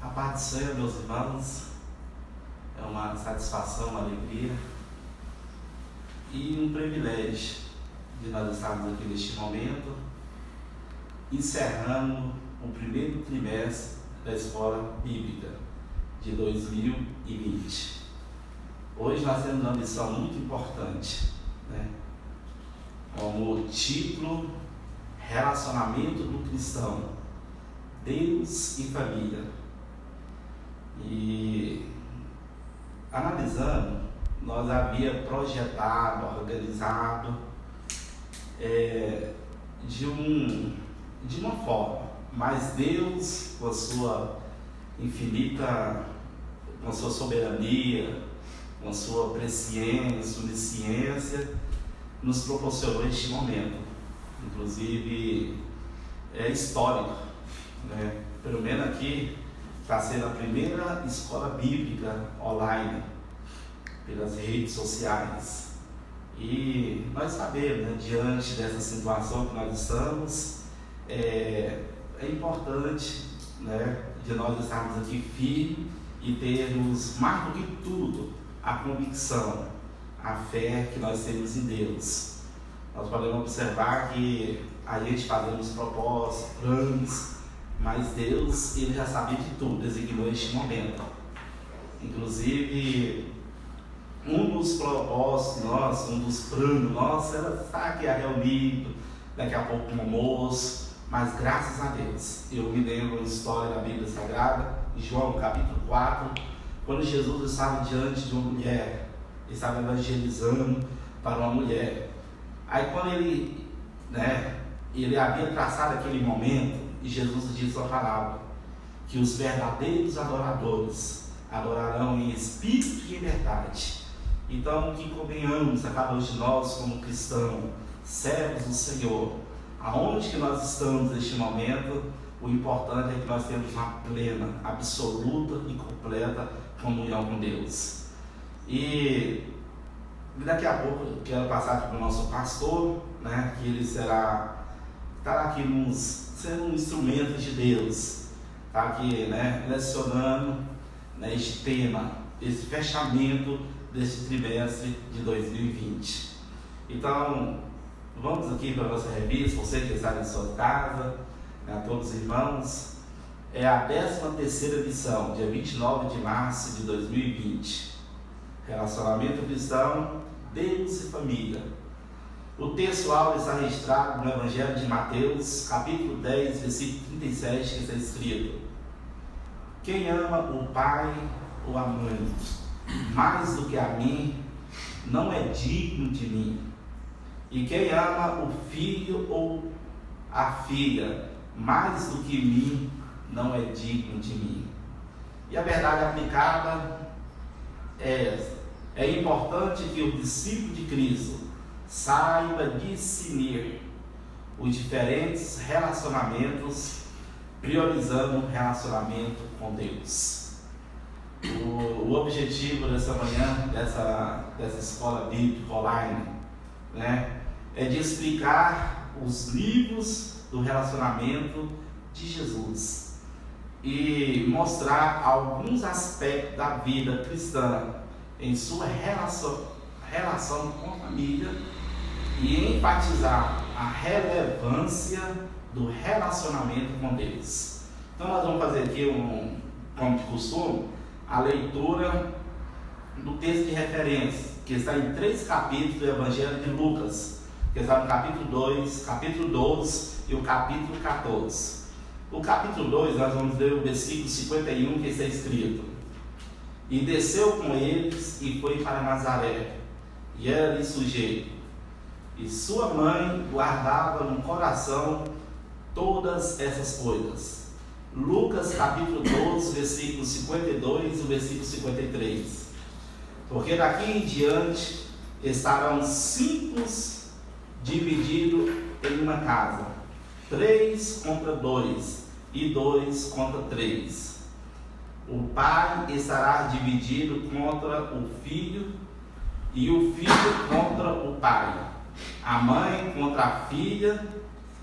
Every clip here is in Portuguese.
A paz do Senhor, meus irmãos, é uma satisfação, uma alegria e um privilégio de nós estarmos aqui neste momento, encerrando o primeiro trimestre da Escola Bíblica de 2020. Hoje nós temos uma missão muito importante, como título: Relacionamento do Cristão, Deus e Família. E analisando, nós havia projetado, organizado de uma forma, mas Deus, com a sua infinita, com a sua soberania, com a sua presciência, onisciência, nos proporcionou este momento. Inclusive é histórico, Pelo menos aqui está sendo a primeira escola bíblica online pelas redes sociais. E nós sabemos, diante dessa situação que nós estamos, é importante, de nós estarmos aqui firmes e termos, mais do que tudo, a convicção, a fé que nós temos em Deus. Nós podemos observar que a gente fazemos propósitos, planos, mas Deus, Ele já sabia de tudo, designou este momento. Inclusive, um dos propósitos nossos, um dos planos nossos, era estar aqui reunido, daqui a pouco no almoço, mas graças a Deus, eu me lembro uma história da Bíblia Sagrada, em João capítulo 4, quando Jesus estava diante de uma mulher, estava evangelizando para uma mulher. Aí quando ele havia traçado aquele momento, e Jesus disse a palavra, que os verdadeiros adoradores adorarão em espírito e em verdade. Então, que convenhamos a cada um de nós como cristãos, servos do Senhor, aonde que nós estamos neste momento, o importante é que nós temos uma plena, absoluta e completa comunhão com Deus. E daqui a pouco eu quero passar para o nosso pastor, que ele estará aqui sendo um instrumento de Deus, está aqui lecionando este tema, esse fechamento desse trimestre de 2020. Então, vamos aqui para a nossa revista, você que está em sua casa, a todos os irmãos, é a 13ª lição, dia 29 de março de 2020, Relacionamento Cristão, Deus e Família. O texto áudio está registrado no Evangelho de Mateus, capítulo 10, versículo 37, que está escrito: quem ama o pai ou a mãe mais do que a mim, não é digno de mim. E quem ama o filho ou a filha mais do que mim, não é digno de mim. E a verdade aplicada é essa. É importante que o discípulo de Cristo saiba discernir os diferentes relacionamentos, priorizando o relacionamento com Deus. O objetivo dessa manhã, dessa escola bíblica online, é de explicar os livros do relacionamento de Jesus e mostrar alguns aspectos da vida cristã em sua relação com a família e enfatizar a relevância do relacionamento com Deus. Então nós vamos fazer aqui, como de costume, a leitura do texto de referência, que está em 3 capítulos do Evangelho de Lucas, que está no capítulo 2, capítulo 12 e o capítulo 14. O capítulo 2, nós vamos ler o versículo 51, que está escrito: e desceu com eles e foi para Nazaré, e era-lhe sujeito, e sua mãe guardava no coração todas essas coisas. Lucas capítulo 12, versículo 52 e o versículo 53. Porque daqui em diante estarão 5 divididos em uma casa, 3 contra 2 e 2 contra 3. O pai estará dividido contra o filho e o filho contra o pai, a mãe contra a filha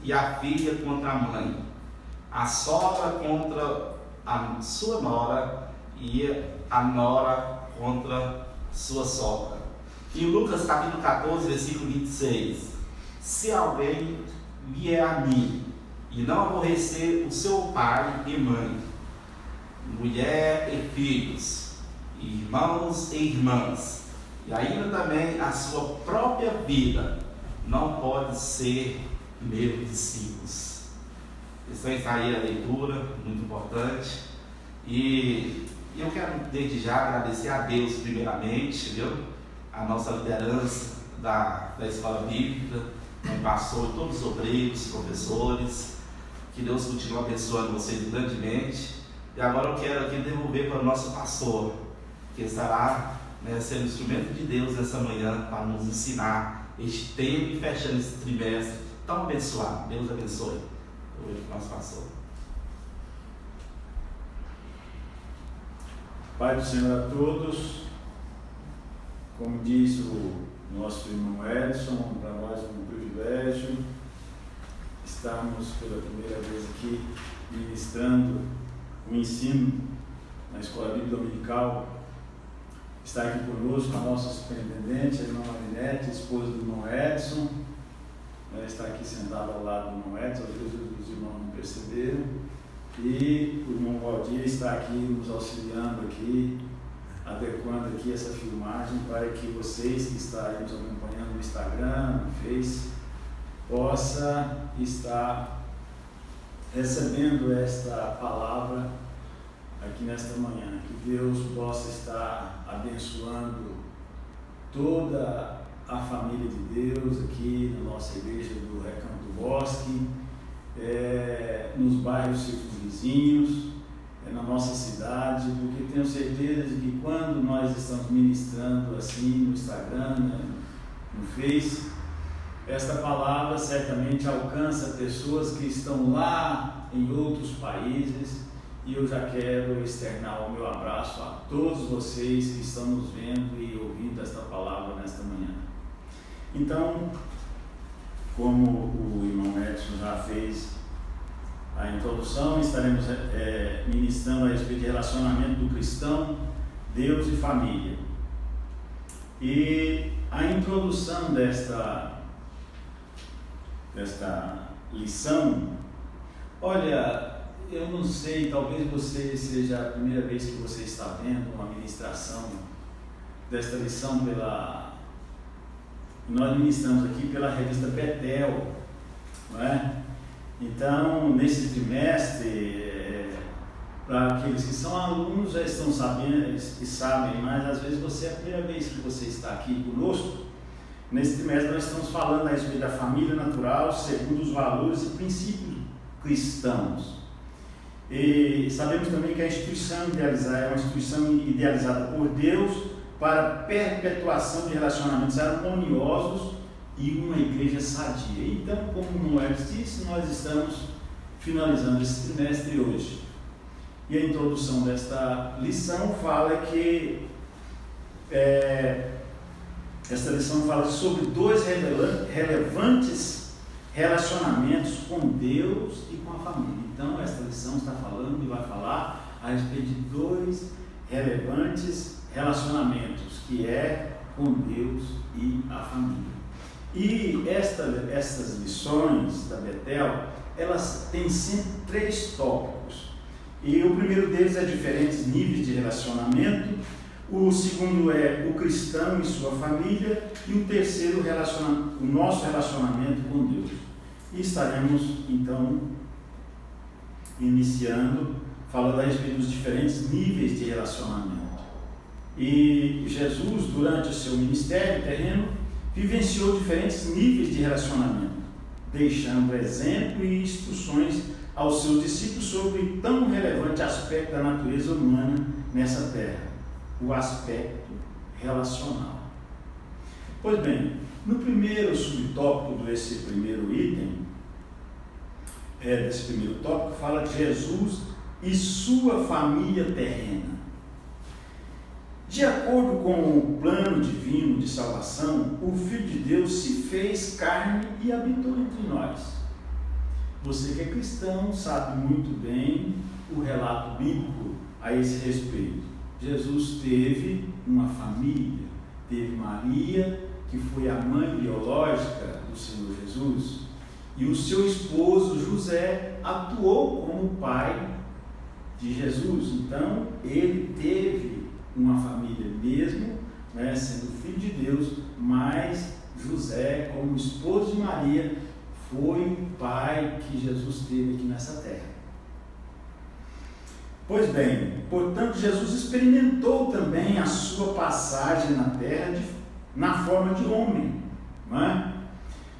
e a filha contra a mãe, a sogra contra a sua nora e a nora contra sua sogra. Em Lucas capítulo 14, versículo 26, se alguém vier a mim e não aborrecer o seu pai e mãe, mulher e filhos, irmãos e irmãs, e ainda também a sua própria vida, não pode ser meu discípulo. Isso está aí a leitura, muito importante. E eu quero desde já agradecer a Deus primeiramente, viu? A nossa liderança da escola bíblica, o pastor, todos os obreiros, professores, que Deus continue abençoando vocês grandemente. E agora eu quero aqui devolver para o nosso pastor, que estará sendo instrumento de Deus nessa manhã para nos ensinar este tempo e fechando esse trimestre tão abençoado. Deus abençoe o nosso pastor. Pai do Senhor a todos, como diz o nosso irmão Edson, para nós é um privilégio estarmos pela primeira vez aqui ministrando o ensino na Escola Bíblica Dominical. Está aqui conosco a nossa superintendente, a irmã Marinete, esposa do irmão Edson. Ela está aqui sentada ao lado do irmão Edson, às vezes os irmãos não perceberam. E o irmão Valdir está aqui nos auxiliando aqui, adequando aqui essa filmagem para que vocês que estão nos acompanhando no Instagram, no Face, possa estar recebendo esta palavra aqui nesta manhã. Que Deus possa estar abençoando toda a família de Deus aqui na nossa igreja do Recanto do Bosque, nos bairros circunvizinhos, na nossa cidade, porque tenho certeza de que quando nós estamos ministrando assim no Instagram, no Face, esta palavra certamente alcança pessoas que estão lá em outros países, e eu já quero externar o meu abraço a todos vocês que estão nos vendo e ouvindo esta palavra nesta manhã. Então, como o irmão Edson já fez a introdução, estaremos ministrando a respeito de relacionamento do cristão, Deus e família. E a introdução desta lição, olha, eu não sei, talvez você seja a primeira vez que você está vendo uma ministração desta lição nós ministramos aqui pela revista Betel, não é? Então, nesse trimestre, para aqueles que são alunos já estão sabendo e sabem, mas às vezes você é a primeira vez que você está aqui conosco. Nesse trimestre nós estamos falando a respeito da família natural segundo os valores e princípios cristãos. E sabemos também que a instituição idealizada é uma instituição idealizada por Deus para a perpetuação de relacionamentos harmoniosos e uma igreja sadia. Então, como o Moedas disse, nós estamos finalizando esse trimestre hoje. E a introdução desta lição fala que esta lição fala sobre dois relevantes relacionamentos com Deus e com a família. Então, esta lição está falando e vai falar a respeito de dois relevantes relacionamentos, que é com Deus e a família. E estas lições da Betel, elas têm sempre 3 tópicos. E o primeiro deles é diferentes níveis de relacionamento, o segundo é o cristão e sua família, e o terceiro, o nosso relacionamento com Deus. E estaremos, então, iniciando, falando a respeito dos diferentes níveis de relacionamento. E Jesus, durante o seu ministério terreno, vivenciou diferentes níveis de relacionamento, deixando exemplo e instruções aos seus discípulos sobre tão relevante aspecto da natureza humana nessa terra, o aspecto relacional. Pois bem, no primeiro subtópico desse primeiro item, desse primeiro tópico, fala de Jesus e sua família terrena. De acordo com o plano divino de salvação, o Filho de Deus se fez carne e habitou entre nós. Você que é cristão sabe muito bem o relato bíblico a esse respeito. Jesus teve uma família, teve Maria, que foi a mãe biológica do Senhor Jesus, e o seu esposo José atuou como pai de Jesus. Então ele teve uma família mesmo, né, sendo filho de Deus, mas José, como esposo de Maria, foi o pai que Jesus teve aqui nessa terra. Pois bem, portanto, Jesus experimentou também a sua passagem na terra na forma de homem, não é?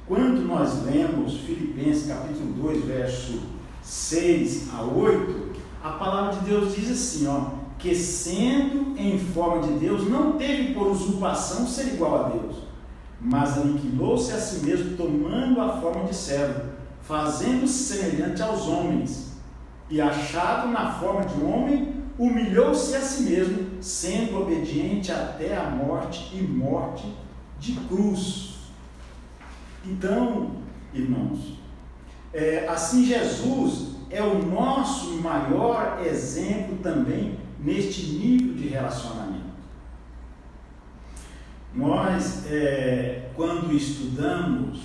Quando nós lemos Filipenses capítulo 2, verso 6 a 8, a palavra de Deus diz assim, que sendo em forma de Deus, não teve por usurpação ser igual a Deus, mas aniquilou-se a si mesmo, tomando a forma de servo, fazendo-se semelhante aos homens, e achado na forma de homem, humilhou-se a si mesmo, sendo obediente até a morte, e morte de cruz. Então, irmãos, assim Jesus é o nosso maior exemplo também neste nível de relacionamento. Nós, quando estudamos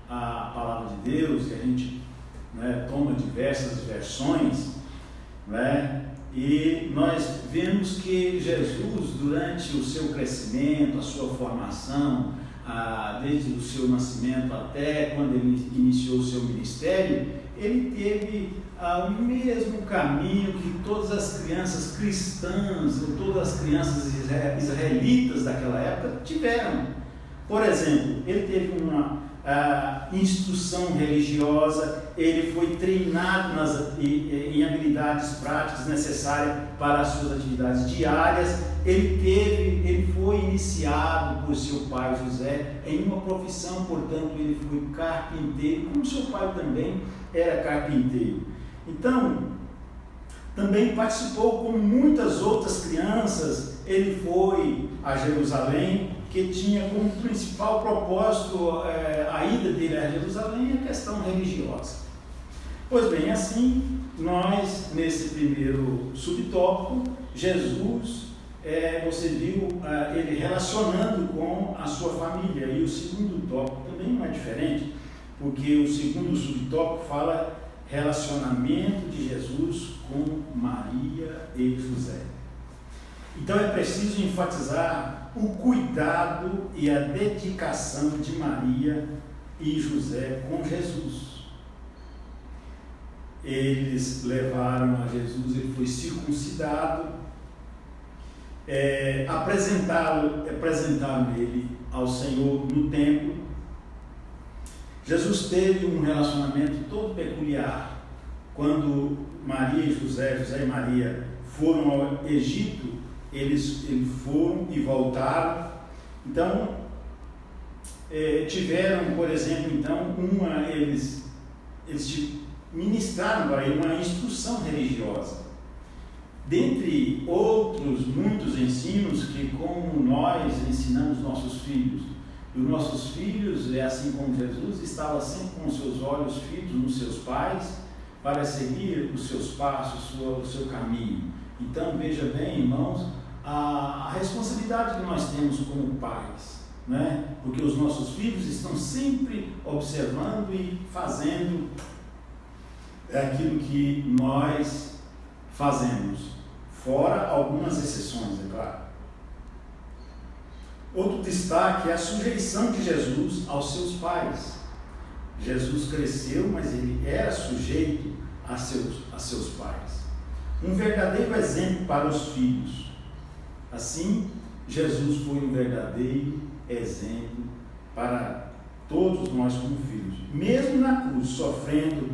a palavra de Deus, e a gente toma diversas versões, e nós vemos que Jesus, durante o seu crescimento, a sua formação, desde o seu nascimento até quando ele iniciou o seu ministério, ele teve o mesmo caminho que todas as crianças cristãs, ou todas as crianças israelitas daquela época tiveram. Por exemplo, ele teve uma instrução religiosa, ele foi treinado em habilidades práticas necessárias para as suas atividades diárias, ele foi iniciado por seu pai José em uma profissão, portanto ele foi carpinteiro, como seu pai também era carpinteiro. Então, também participou, como muitas outras crianças, ele foi a Jerusalém, que tinha como principal propósito a ida dele a Jerusalém, a questão religiosa. Pois bem, assim, nós, nesse primeiro subtópico, Jesus, você viu ele relacionando com a sua família, e o segundo tópico também não é diferente, porque o segundo subtópico fala relacionamento de Jesus com Maria e José. Então é preciso enfatizar o cuidado e a dedicação de Maria e José com Jesus. Eles levaram a Jesus, ele foi circuncidado, apresentaram ele ao Senhor no templo. Jesus teve um relacionamento todo peculiar. Quando Maria e José e Maria foram ao Egito, eles foram e voltaram. Então, tiveram, por exemplo, eles ministraram para ele uma instrução religiosa. Dentre outros muitos ensinos que, como nós ensinamos nossos filhos, e os nossos filhos, assim como Jesus, estava sempre com os seus olhos fitos nos seus pais, para seguir os seus passos, o seu caminho. Então, veja bem, irmãos, a responsabilidade que nós temos como pais, porque os nossos filhos estão sempre observando e fazendo aquilo que nós fazemos, fora algumas exceções, é claro. Outro destaque é a sujeição de Jesus aos seus pais. Jesus cresceu, mas ele era sujeito a seus pais. Um verdadeiro exemplo para os filhos. Assim, Jesus foi um verdadeiro exemplo para todos nós como filhos. Mesmo na cruz, sofrendo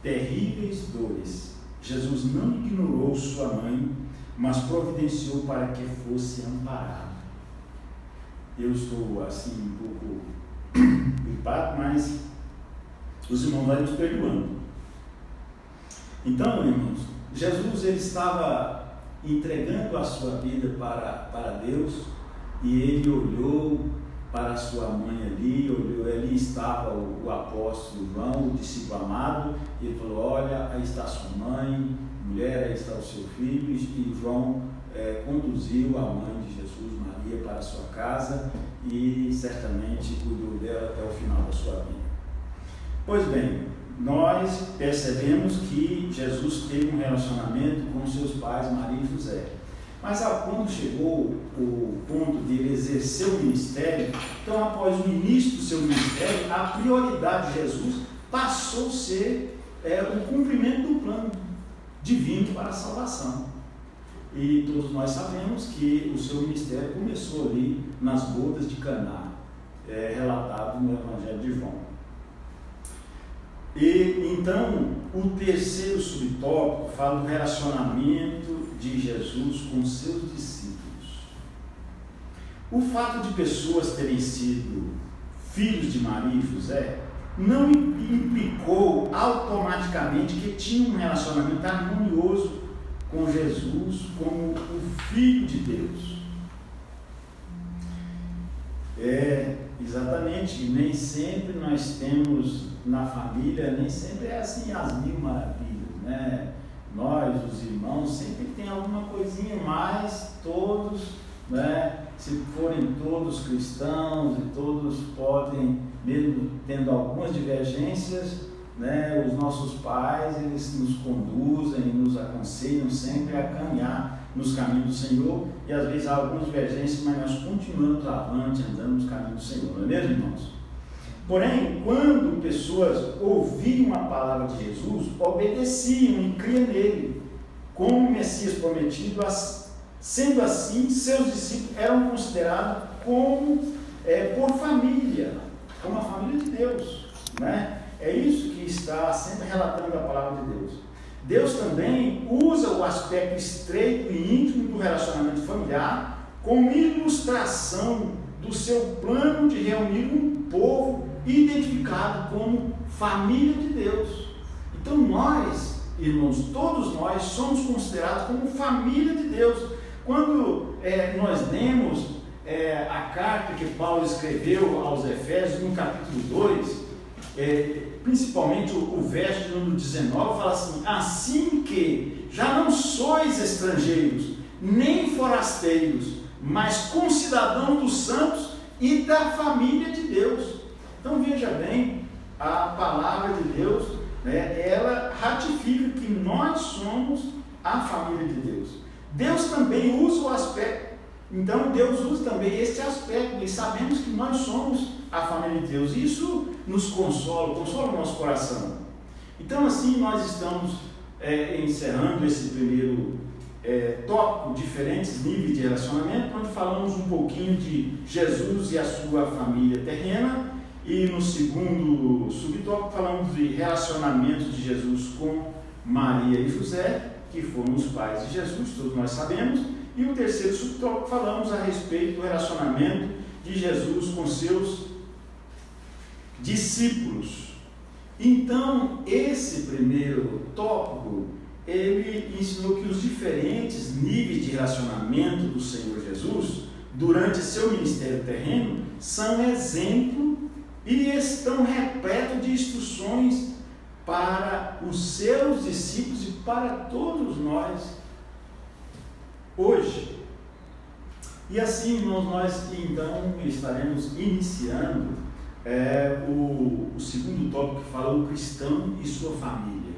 terríveis dores, Jesus não ignorou sua mãe, mas providenciou para que fosse amparado. Eu estou assim um pouco gripado, mas os irmãos vão nos perdoando. Então, irmãos, Jesus ele estava entregando a sua vida para Deus, e ele olhou para a sua mãe ali estava o apóstolo João, o discípulo amado, e ele falou: olha, aí está sua mãe, mulher, aí está o seu filho, e João conduziu a mãe de Jesus, Maria, para a sua casa e certamente cuidou dela até o final da sua vida. Pois bem, nós percebemos que Jesus teve um relacionamento com seus pais, Maria e José. Mas quando chegou o ponto de ele exercer o ministério, então após o início do seu ministério, a prioridade de Jesus passou a ser o cumprimento do plano divino para a salvação. E todos nós sabemos que o seu ministério começou ali nas bodas de Caná, relatado no Evangelho de João. E então o terceiro subtópico fala do relacionamento de Jesus com seus discípulos. O fato de pessoas terem sido filhos de Maria e José não implicou automaticamente que tinham um relacionamento harmonioso com Jesus como o Filho de Deus. Exatamente, nem sempre nós temos na família, nem sempre é assim as mil maravilhas, né? Nós, os irmãos, sempre tem alguma coisinha, mas todos, né, se forem todos cristãos e todos podem, mesmo tendo algumas divergências, né, os nossos pais, eles nos conduzem, nos aconselham sempre a caminhar nos caminhos do Senhor, e às vezes há algumas divergências, mas nós continuamos avante, andando nos caminhos do Senhor, não é mesmo, irmãos? Porém, quando pessoas ouviam a palavra de Jesus, obedeciam e criam nele, como o Messias prometido, sendo assim, seus discípulos eram considerados como por família, como a família de Deus, né? É isso que está sempre relatando a palavra de Deus. Deus também usa o aspecto estreito e íntimo do relacionamento familiar como ilustração do seu plano de reunir um povo identificado como família de Deus. Então nós, irmãos, todos nós somos considerados como família de Deus. Quando nós lemos a carta que Paulo escreveu aos Efésios, no capítulo 2, principalmente o verso de número 19, fala assim: assim que já não sois estrangeiros, nem forasteiros, mas concidadãos dos santos e da família de Deus. Então veja bem, a palavra de Deus, ela ratifica que nós somos a família de Deus. Deus também usa o aspecto, então Deus usa também este aspecto, e sabemos que nós somos a família de Deus. Isso nos consola o nosso coração. Então assim nós estamos encerrando esse primeiro tópico, diferentes níveis de relacionamento, onde falamos um pouquinho de Jesus e a sua família terrena, e no segundo subtópico falamos de relacionamento de Jesus com Maria e José, que foram os pais de Jesus, todos nós sabemos, e o terceiro subtópico falamos a respeito do relacionamento de Jesus com seus discípulos. Então, esse primeiro tópico, ele ensinou que os diferentes níveis de relacionamento do Senhor Jesus, durante seu ministério terreno, são exemplo e estão repletos de instruções para os seus discípulos e para todos nós hoje. E assim, irmãos, nós então estaremos iniciando o segundo tópico, que fala o cristão e sua família.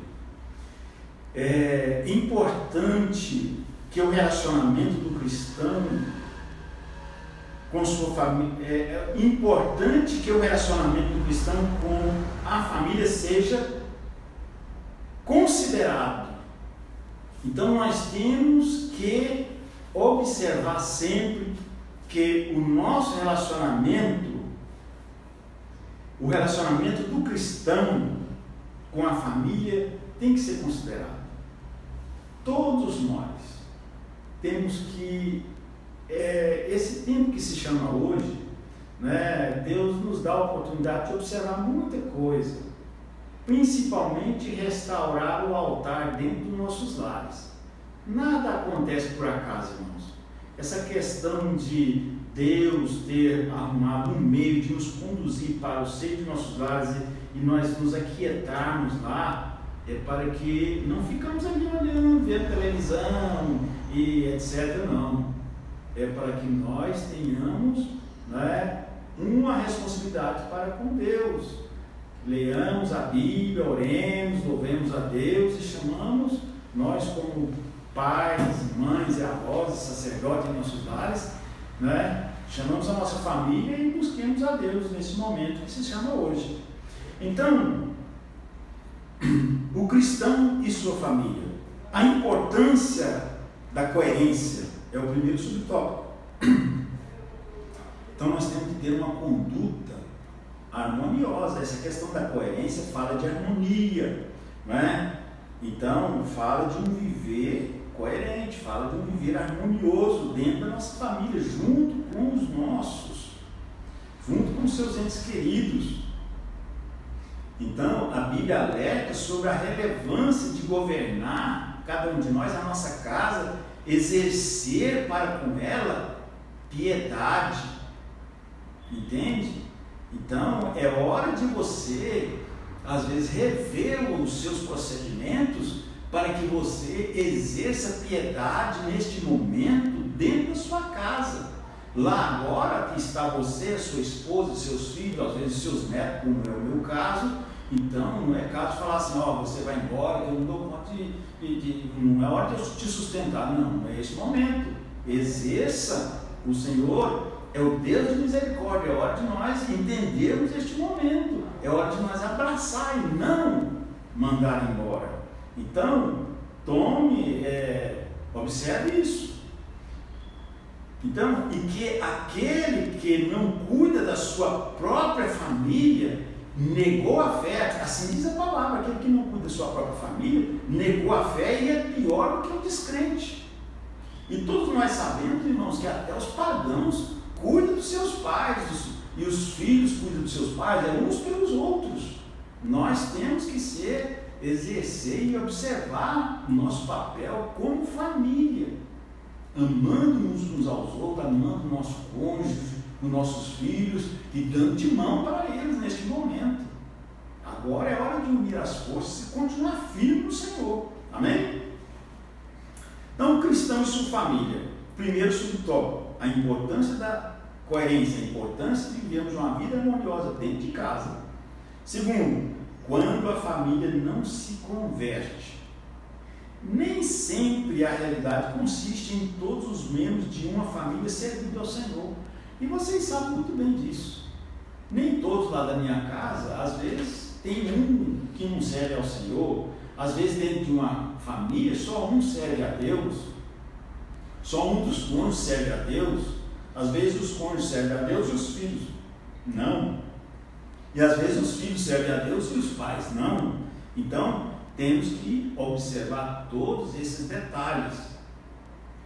É importante que o relacionamento do cristão com sua família, é importante que o relacionamento do cristão com a família seja considerado. Então nós temos que observar sempre que o nosso relacionamento, o relacionamento do cristão com a família tem que ser considerado. Todos nós temos que, esse tempo que se chama hoje, né, Deus nos dá a oportunidade de observar muita coisa, principalmente restaurar o altar dentro dos nossos lares. Nada acontece por acaso, irmãos. Essa questão de Deus ter arrumado um meio de nos conduzir para o seio de nossos lares e nós nos aquietarmos lá, é para que não ficamos ali olhando, vendo televisão e etc. Não. É para que nós tenhamos, né, uma responsabilidade para com Deus. Leamos a Bíblia, oremos, louvemos a Deus e chamamos, nós como pais, mães e avós, sacerdotes em nossos lares, né, chamamos a nossa família e busquemos a Deus nesse momento que se chama hoje. Então, o cristão e sua família, a importância da coerência é o primeiro subtópico. Então nós temos que ter uma conduta harmoniosa. Essa questão da coerência fala de harmonia, não é? Então fala de um viver coerente, fala de um viver harmonioso dentro da nossa família, junto com os nossos, junto com os seus entes queridos. Então a Bíblia alerta sobre a relevância de governar cada um de nós a nossa casa, exercer para com ela piedade, entende? Então é hora de você às vezes rever os seus procedimentos para que você exerça piedade neste momento dentro da sua casa. Lá agora que está você, sua esposa, seus filhos, às vezes seus netos, como é o meu caso. Então não é caso de falar assim, você vai embora, eu não dou conta não é hora de eu te sustentar. Não é esse momento. Exerça. O Senhor é o Deus de misericórdia. É hora de nós entendermos este momento. É hora de nós abraçar e não mandar embora. Então, observe isso. Então, e que aquele que não cuida da sua própria família negou a fé, assim diz a palavra, aquele que não cuida da sua própria família negou a fé e é pior do que o descrente. E todos nós sabemos, irmãos, que até os pagãos cuidam dos seus pais, e os filhos cuidam dos seus pais, uns pelos outros. Nós temos que exercer e observar o nosso papel como família, amando-nos uns aos outros, amando o nosso cônjuge, os nossos filhos e dando de mão para eles neste momento. Agora é hora de unir as forças e continuar firme no Senhor. Amém? Então, o cristão e sua família. Primeiro subtópico, a importância da coerência, a importância de vivermos uma vida harmoniosa dentro de casa. Segundo, quando a família não se converte. Nem sempre a realidade consiste em todos os membros de uma família servindo ao Senhor. E vocês sabem muito bem disso. Nem todos lá da minha casa, às vezes, tem um que não serve ao Senhor. Às vezes, dentro de uma família, só um serve a Deus. Só um dos cônjuges serve a Deus. Às vezes, os cônjuges servem a Deus e os filhos não. E às vezes, os filhos servem a Deus e os pais não. Então, temos que observar todos esses detalhes.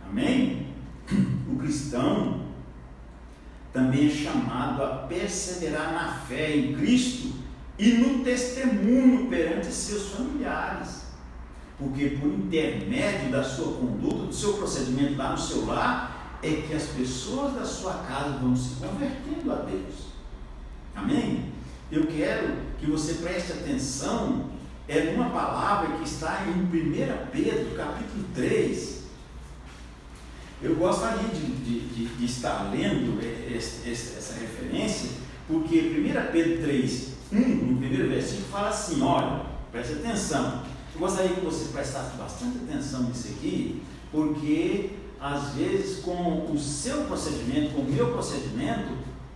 Amém? O cristão também é chamado a perseverar na fé em Cristo e no testemunho perante seus familiares. Porque por intermédio da sua conduta, do seu procedimento lá no seu lar, é que as pessoas da sua casa vão se convertendo a Deus. Amém? Eu quero que você preste atenção numa palavra que está em 1 Pedro, capítulo 3. Eu gostaria de estar lendo essa referência, porque 1 Pedro 3, 1, no primeiro versículo, fala assim, olha, preste atenção. Eu gostaria que você prestasse bastante atenção nisso aqui, porque às vezes com o seu procedimento, com o meu procedimento,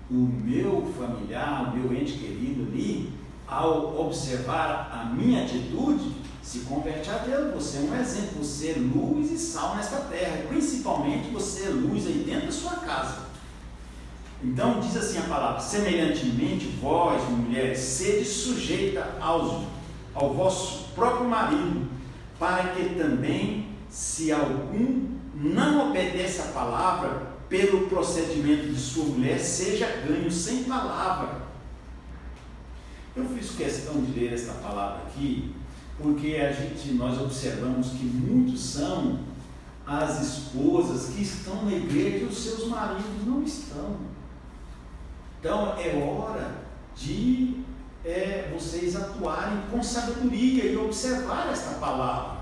o meu familiar, o meu ente querido ali, ao observar a minha atitude, se converte a Deus. Você é um exemplo, você é luz e sal nesta terra, principalmente você é luz aí dentro da sua casa. Então diz assim a palavra, semelhantemente vós, mulheres, sede sujeita ao vosso próprio marido, para que também, se algum não obedece à palavra, pelo procedimento de sua mulher, seja ganho sem palavra. Eu fiz questão de ler esta palavra aqui, porque nós observamos que muitos são as esposas que estão na igreja e os seus maridos não estão. Então é hora de é vocês atuarem com sabedoria e observar esta palavra,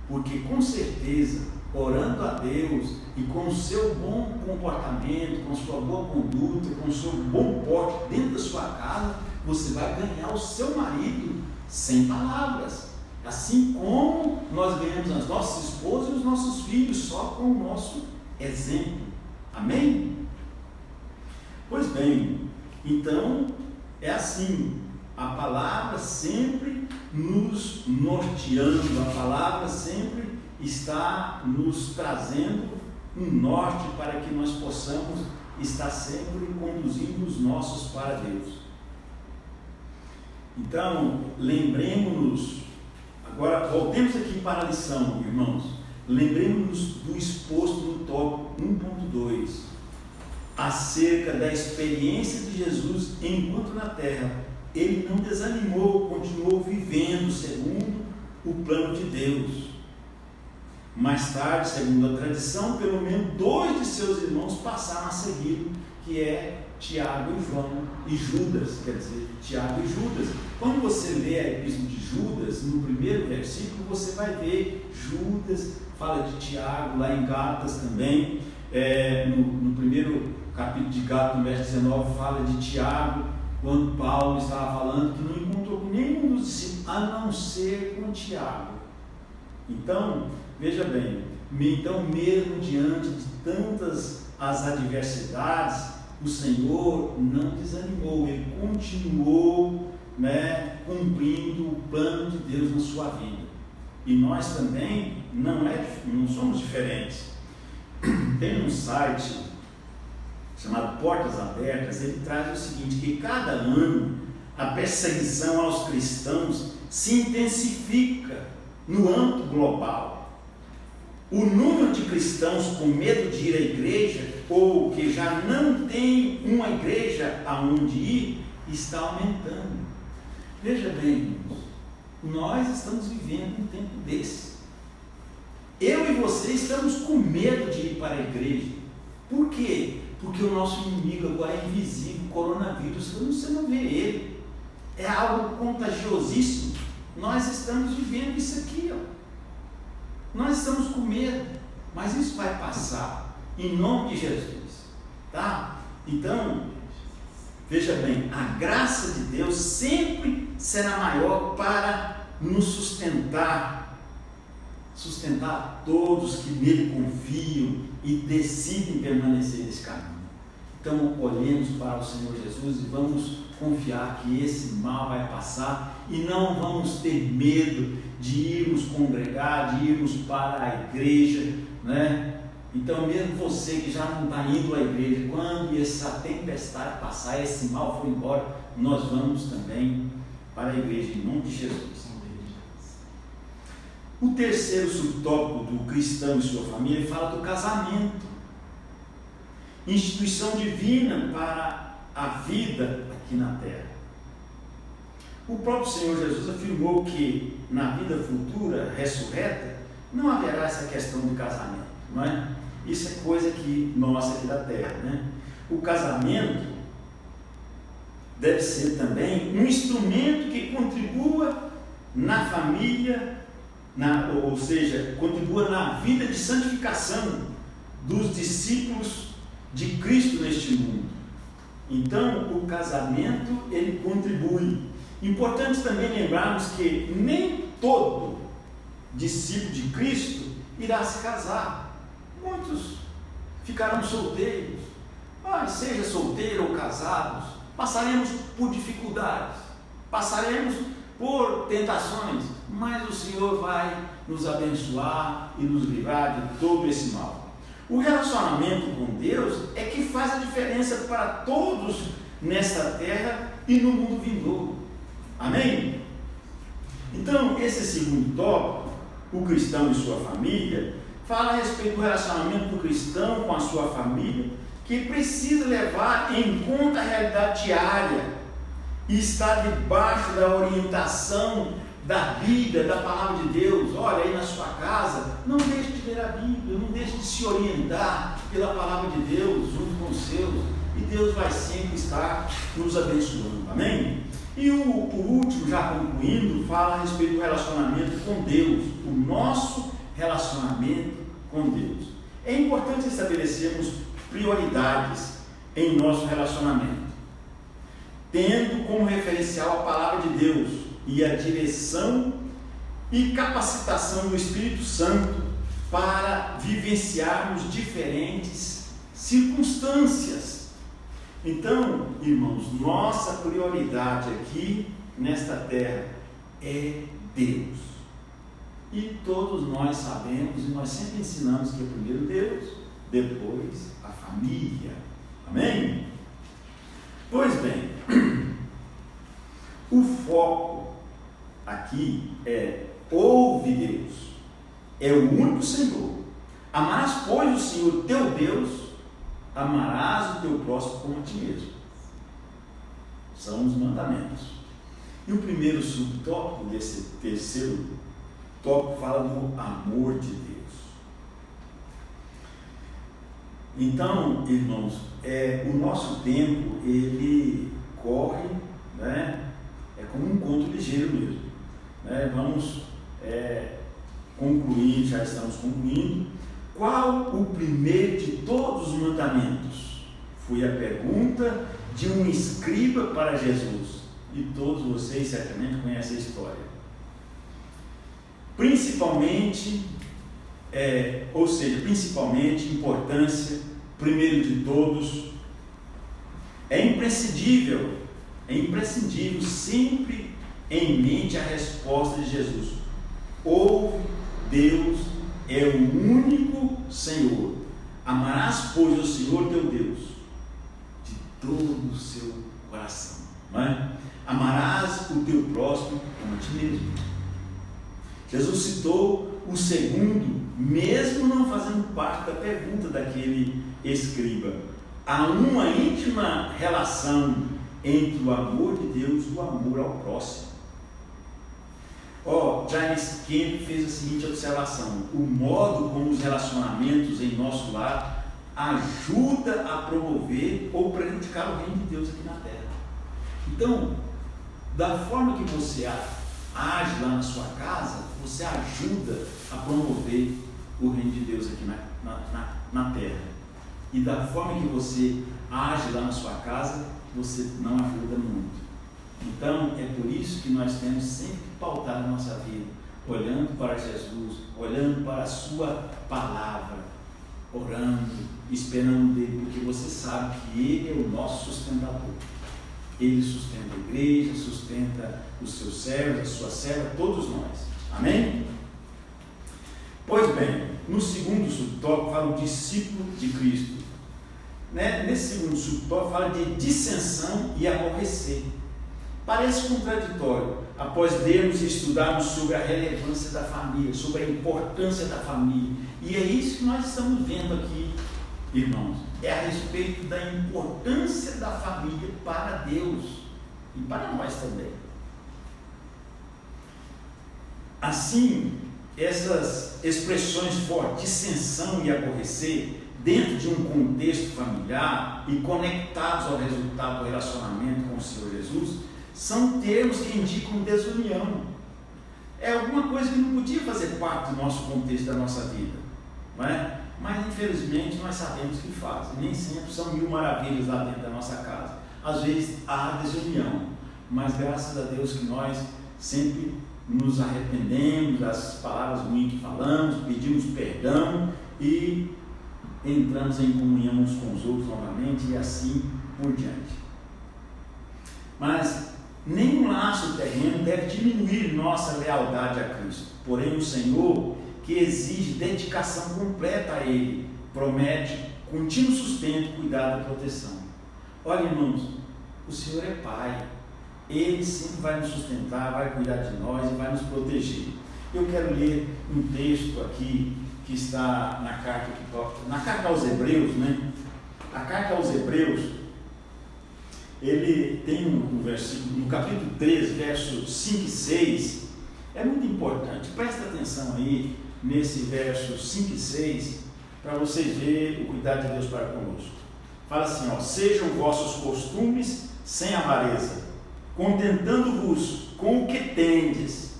porque com certeza, orando a Deus e com o seu bom comportamento, com sua boa conduta, com o seu bom porte dentro da sua casa, você vai ganhar o seu marido sem palavras, assim como nós ganhamos as nossas esposas e os nossos filhos só com o nosso exemplo. Amém? Pois bem, então é assim, a palavra sempre nos norteando, a palavra sempre está nos trazendo um norte para que nós possamos estar sempre conduzindo os nossos para Deus. Então, lembremos-nos, agora voltemos aqui para a lição, irmãos, lembremos-nos do exposto no tópico 1.2, acerca da experiência de Jesus enquanto na terra. Ele não desanimou, continuou vivendo segundo o plano de Deus. Mais tarde, segundo a tradição, pelo menos 2 de seus irmãos passaram a segui-lo, que é Tiago e João, e Judas, quer dizer, Tiago e Judas. Quando você lê a epístola de Judas, no primeiro versículo, você vai ver Judas, fala de Tiago, lá em Gálatas também, no primeiro capítulo de Gálatas, no verso 19, fala de Tiago, quando Paulo estava falando que não encontrou com nenhum dos discípulos, a não ser com Tiago. Então, veja bem, então mesmo diante de tantas as adversidades, o Senhor não desanimou, Ele continuou, cumprindo o plano de Deus na sua vida. E nós também não somos diferentes. Tem um site chamado Portas Abertas, ele traz o seguinte, que cada ano a perseguição aos cristãos se intensifica no âmbito global. O número de cristãos com medo de ir à igreja, ou que já não tem uma igreja aonde ir, está aumentando. Veja bem, irmãos, nós estamos vivendo um tempo desse. Eu e você estamos com medo de ir para a igreja. Por quê? Porque o nosso inimigo agora é invisível, o coronavírus, você não vê ele. É algo contagiosíssimo. Nós estamos vivendo isso aqui, ó. Nós estamos com medo, mas isso vai passar, em nome de Jesus, tá? Então, veja bem, a graça de Deus sempre será maior para nos sustentar todos que nele confiam e decidem permanecer nesse caminho. Então, olhemos para o Senhor Jesus e vamos confiar que esse mal vai passar e não vamos ter medo de irmos congregar, de irmos para a igreja, né? Então, mesmo você que já não está indo à igreja, quando essa tempestade passar, esse mal for embora, nós vamos também para a igreja, em nome de Jesus. O terceiro subtópico do cristão e sua família fala do casamento, instituição divina para a vida aqui na terra. O próprio Senhor Jesus afirmou que na vida futura, ressurreta, não haverá essa questão do casamento, não é? Isso é coisa que nossa aqui da terra, né? O casamento deve ser também um instrumento que contribua na família, ou seja, contribua na vida de santificação dos discípulos de Cristo neste mundo. Então, o casamento, ele contribui. Importante também lembrarmos que nem todo discípulo de Cristo irá se casar. Muitos ficarão solteiros. Mas seja solteiro ou casados, passaremos por dificuldades, passaremos por tentações, mas o Senhor vai nos abençoar e nos livrar de todo esse mal. O relacionamento com Deus é que faz a diferença para todos nesta terra e no mundo vindouro. Amém? Então, esse segundo tópico, o cristão e sua família, fala a respeito do relacionamento do cristão com a sua família, que precisa levar em conta a realidade diária e estar debaixo da orientação da Bíblia, da Palavra de Deus. Olha, aí na sua casa, não deixe de ler a Bíblia, não deixe de se orientar pela Palavra de Deus junto com os seus, e Deus vai sempre estar nos abençoando. Amém? E o último, já concluindo, fala a respeito do relacionamento com Deus, o nosso relacionamento com Deus. É importante estabelecermos prioridades em nosso relacionamento, tendo como referencial a palavra de Deus e a direção e capacitação do Espírito Santo para vivenciarmos diferentes circunstâncias. Então, irmãos, nossa prioridade aqui nesta terra é Deus. E todos nós sabemos, e nós sempre ensinamos que é primeiro Deus, depois a família. Amém? Pois bem, o foco aqui é: ouve Deus, é o único Senhor. Amarás, pois, o Senhor teu Deus, amarás o teu próximo como a ti mesmo. São os mandamentos. E o primeiro subtópico desse terceiro tópico fala do amor de Deus. Então, irmãos, o nosso tempo, ele corre, né? É como um conto ligeiro mesmo, né? Vamos concluir, já estamos concluindo. Qual o primeiro de todos os mandamentos? Foi a pergunta de um escriba para Jesus, e todos vocês certamente conhecem a história. Principalmente, importância, primeiro de todos, é imprescindível sempre em mente a resposta de Jesus: ouve, Deus é o único Senhor. Amarás, pois, o Senhor teu Deus de todo o seu coração. Não é? Amarás o teu próximo como a ti mesmo. Jesus citou o segundo, mesmo não fazendo parte da pergunta daquele escriba. Há uma íntima relação entre o amor de Deus e o amor ao próximo. James Kemp fez a seguinte observação: o modo como os relacionamentos em nosso lar ajuda a promover ou prejudicar o reino de Deus aqui na terra. Então, da forma que você age lá na sua casa, você ajuda a promover o reino de Deus aqui na terra. E da forma que você age lá na sua casa, você não ajuda muito. Então, é por isso que nós temos sempre que pautar a nossa vida, olhando para Jesus, olhando para a sua palavra, orando, esperando dele, porque você sabe que ele é o nosso sustentador. Ele sustenta a igreja, sustenta os seus servos, a sua serva, todos nós. Amém? Pois bem, no segundo subtópico fala o discípulo de Cristo. Nesse segundo subtópico fala de dissensão e aborrecer. Parece contraditório, após lermos e estudarmos sobre a relevância da família, sobre a importância da família. E é isso que nós estamos vendo aqui, irmãos. É a respeito da importância da família para Deus e para nós também. Assim, essas expressões fortes, dissensão e aborrecer, dentro de um contexto familiar e conectados ao resultado do relacionamento com o Senhor Jesus, são termos que indicam desunião. É alguma coisa que não podia fazer parte do nosso contexto, da nossa vida, não é? Mas infelizmente nós sabemos que faz. Nem sempre são mil maravilhas lá dentro da nossa casa. Às vezes há desunião, mas graças a Deus que nós sempre nos arrependemos das palavras ruins que falamos, pedimos perdão e entramos em comunhão uns com os outros novamente e assim por diante. Mas nenhum laço terreno deve diminuir nossa lealdade a Cristo. Porém, o Senhor, que exige dedicação completa a Ele, promete contínuo sustento, cuidado e proteção. Olha, irmãos, o Senhor é Pai. Ele sempre vai nos sustentar, vai cuidar de nós e vai nos proteger. Eu quero ler um texto aqui que está na carta aos Hebreus, né? A carta aos Hebreus, ele tem um versículo, no capítulo 13, versos 5 e 6, é muito importante. Presta atenção aí nesse verso 5 e 6, para vocês verem o cuidado de Deus para conosco. Fala assim, sejam vossos costumes sem avareza, contentando-vos com o que tendes.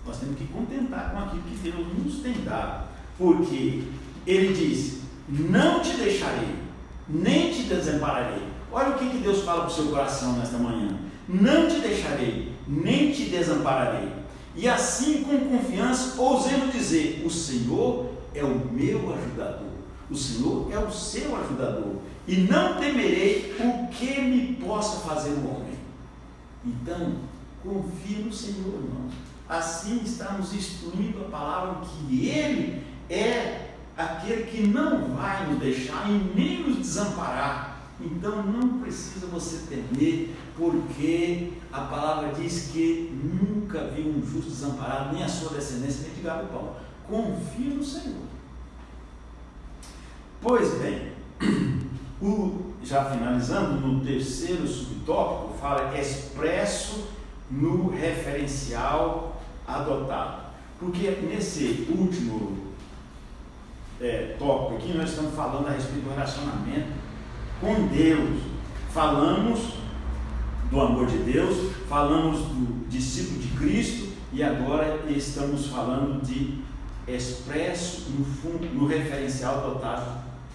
Nós temos que contentar com aquilo que Deus nos tem dado, porque Ele diz: não te deixarei, nem te desampararei. Olha o que Deus fala para o seu coração nesta manhã: não te deixarei, nem te desampararei. E assim, com confiança, ousemos dizer: o Senhor é o meu ajudador, o Senhor é o seu ajudador, e não temerei o que me possa fazer o homem. Então, confie no Senhor, irmãos. Assim estamos instruindo a palavra que Ele é aquele que não vai nos deixar e nem nos desamparar. Então não precisa você temer, porque a palavra diz que nunca viu um justo desamparado, nem a sua descendência mendigar o pão. Confie no Senhor. Pois bem, já finalizando, no terceiro subtópico, fala expresso no referencial adotado. Porque nesse último tópico aqui, nós estamos falando a respeito do relacionamento com Deus. Falamos do amor de Deus, falamos do discípulo de Cristo, e agora estamos falando de expresso no referencial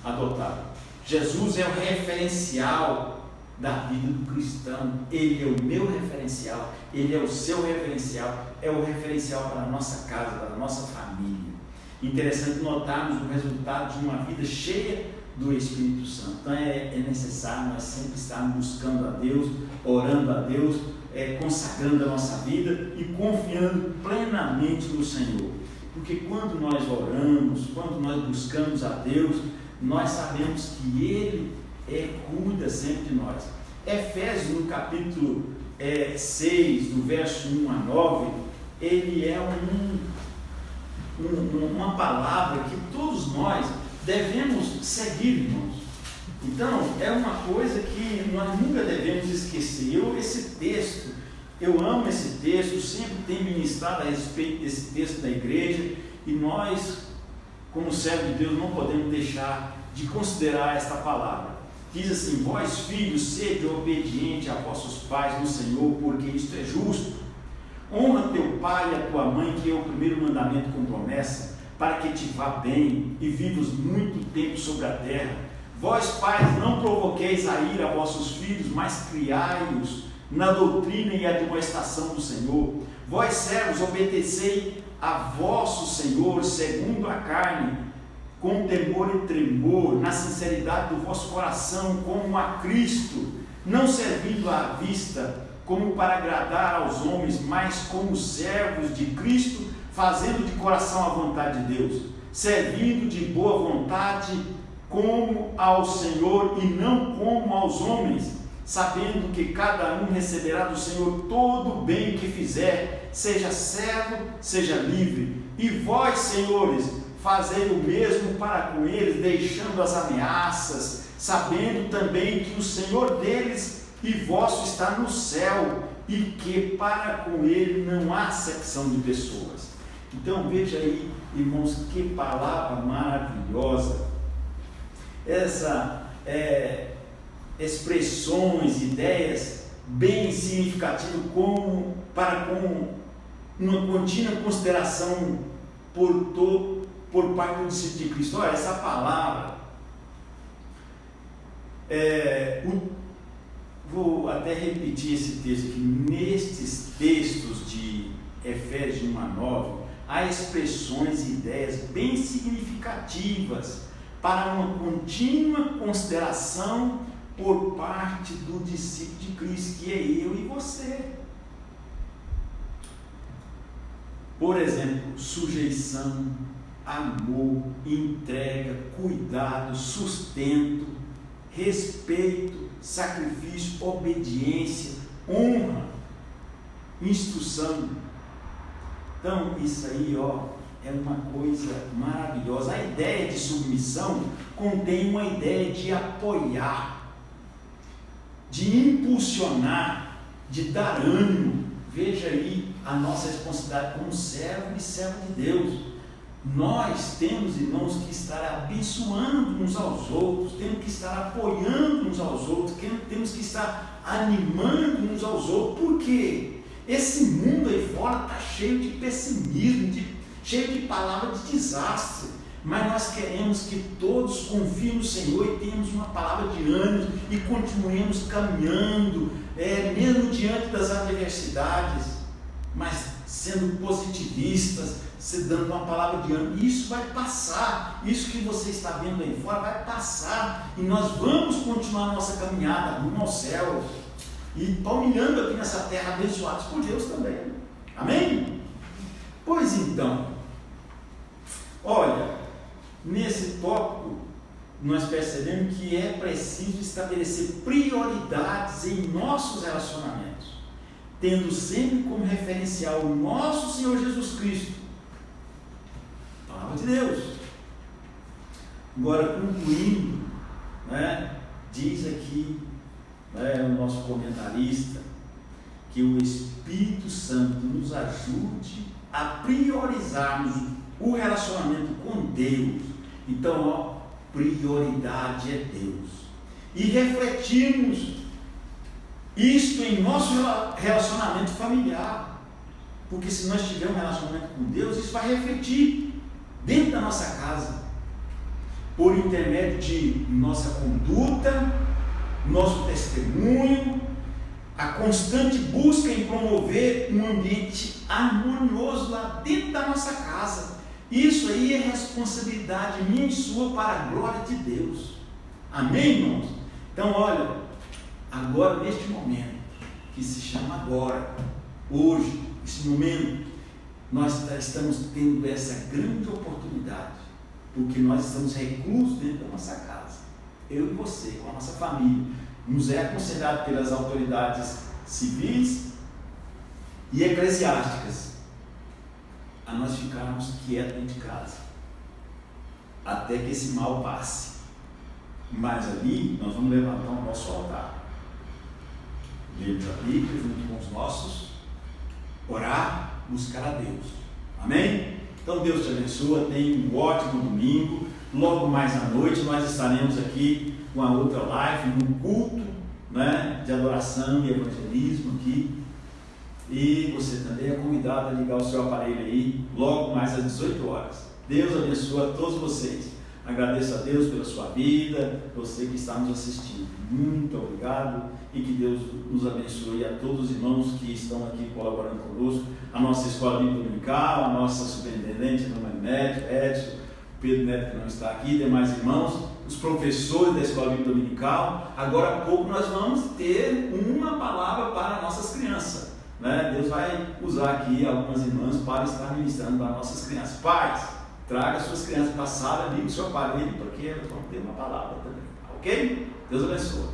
adotado. Jesus é o referencial da vida do cristão. Ele é o meu referencial, Ele é o seu referencial, é o referencial para a nossa casa, para a nossa família. Interessante notarmos o resultado de uma vida cheia do Espírito Santo. Então é necessário nós sempre estarmos buscando a Deus, orando a Deus, consagrando a nossa vida e confiando plenamente no Senhor. Porque quando nós oramos, quando nós buscamos a Deus, nós sabemos que Ele cuida sempre de nós. Efésios, no capítulo 6, do verso 1 a 9, ele é uma palavra que todos nós devemos seguir, irmãos. Então, é uma coisa que nós nunca devemos esquecer. Eu amo esse texto, sempre tenho ministrado a respeito desse texto da igreja, e nós, como servos de Deus, não podemos deixar de considerar esta palavra. Diz assim: vós filhos, sede obediente a vossos pais no Senhor, porque isto é justo. Honra teu pai e a tua mãe, que é o primeiro mandamento com promessa, para que te vá bem e vivas muito tempo sobre a terra. Vós pais, não provoqueis a ira a vossos filhos, mas criai-os na doutrina e admoestação do Senhor. Vós servos, obedecei a vosso Senhor segundo a carne, com temor e tremor, na sinceridade do vosso coração, como a Cristo, não servindo à vista como para agradar aos homens, mas como servos de Cristo, fazendo de coração a vontade de Deus, servindo de boa vontade como ao Senhor e não como aos homens, sabendo que cada um receberá do Senhor todo o bem que fizer, seja servo, seja livre. E vós, senhores, fazei o mesmo para com eles, deixando as ameaças, sabendo também que o Senhor deles e vosso está no céu, e que para com ele não há acepção de pessoas. Então veja aí, irmãos, que palavra maravilhosa. Essa expressões, ideias bem significativas, para com uma contínua consideração por parte do discípulo de Cristo. Olha, essa palavra, vou até repetir esse texto aqui. Nestes textos de Efésios 1 a 9, há expressões e ideias bem significativas para uma contínua consideração por parte do discípulo de Cristo, que é eu e você. Por exemplo, sujeição, amor, entrega, cuidado, sustento, respeito, sacrifício, obediência, honra, instrução. Então, isso aí, é uma coisa maravilhosa. A ideia de submissão contém uma ideia de apoiar, de impulsionar, de dar ânimo. Veja aí a nossa responsabilidade como servo e servo de Deus. Nós temos, irmãos, que estar abençoando uns aos outros, temos que estar apoiando uns aos outros, temos que estar animando uns aos outros. Por quê? Esse mundo aí fora está cheio de pessimismo, cheio de palavras de desastre, mas nós queremos que todos confiem no Senhor e tenhamos uma palavra de ânimo e continuemos caminhando, mesmo diante das adversidades, mas sendo positivistas, se dando uma palavra de ânimo. Isso vai passar, isso que você está vendo aí fora vai passar, e nós vamos continuar a nossa caminhada rumo ao céu, e palmilhando aqui nessa terra, abençoados por Deus também. Amém? Pois então, olha, nesse tópico nós percebemos que é preciso estabelecer prioridades em nossos relacionamentos, tendo sempre como referencial o nosso Senhor Jesus Cristo, palavra de Deus. Agora, concluindo, diz aqui o nosso comentarista que o Espírito Santo nos ajude a priorizarmos o relacionamento com Deus. Então, prioridade é Deus, e refletirmos isto em nosso relacionamento familiar, porque se nós tivermos um relacionamento com Deus, isso vai refletir dentro da nossa casa, por intermédio de nossa conduta, nosso testemunho, a constante busca em promover um ambiente harmonioso lá dentro da nossa casa. Isso aí é responsabilidade minha e sua para a glória de Deus. Amém, irmãos? Então, olha, agora, neste momento, que se chama agora, hoje, esse momento, nós estamos tendo essa grande oportunidade, porque nós estamos reclusos dentro da nossa casa, eu e você, com a nossa família. Nos é aconselhado pelas autoridades civis e eclesiásticas a nós ficarmos quietos dentro de casa, até que esse mal passe. Mas ali nós vamos levantar o nosso altar, lermos a Bíblia junto com os nossos, orar, buscar a Deus. Amém? Então Deus te abençoe, tenha um ótimo domingo. Logo mais à noite nós estaremos aqui com a outra live, num culto de adoração e evangelismo aqui. E você também é convidado a ligar o seu aparelho aí, logo mais às 18 horas. Deus abençoe a todos vocês. Agradeço a Deus pela sua vida, você que está nos assistindo. Muito obrigado, e que Deus nos abençoe, a todos os irmãos que estão aqui colaborando conosco, a nossa escola bíblica dominical, a nossa superintendente, a dona Neto, Edson, Pedro Neto, que não está aqui, demais irmãos, os professores da escola bíblica dominical. Agora há pouco nós vamos ter uma palavra para nossas crianças. Deus vai usar aqui algumas irmãs para estar ministrando para nossas crianças. Pais, traga suas crianças para a sala, ligue o seu aparelho, porque elas vão ter uma palavra também. Ok? Deus abençoe.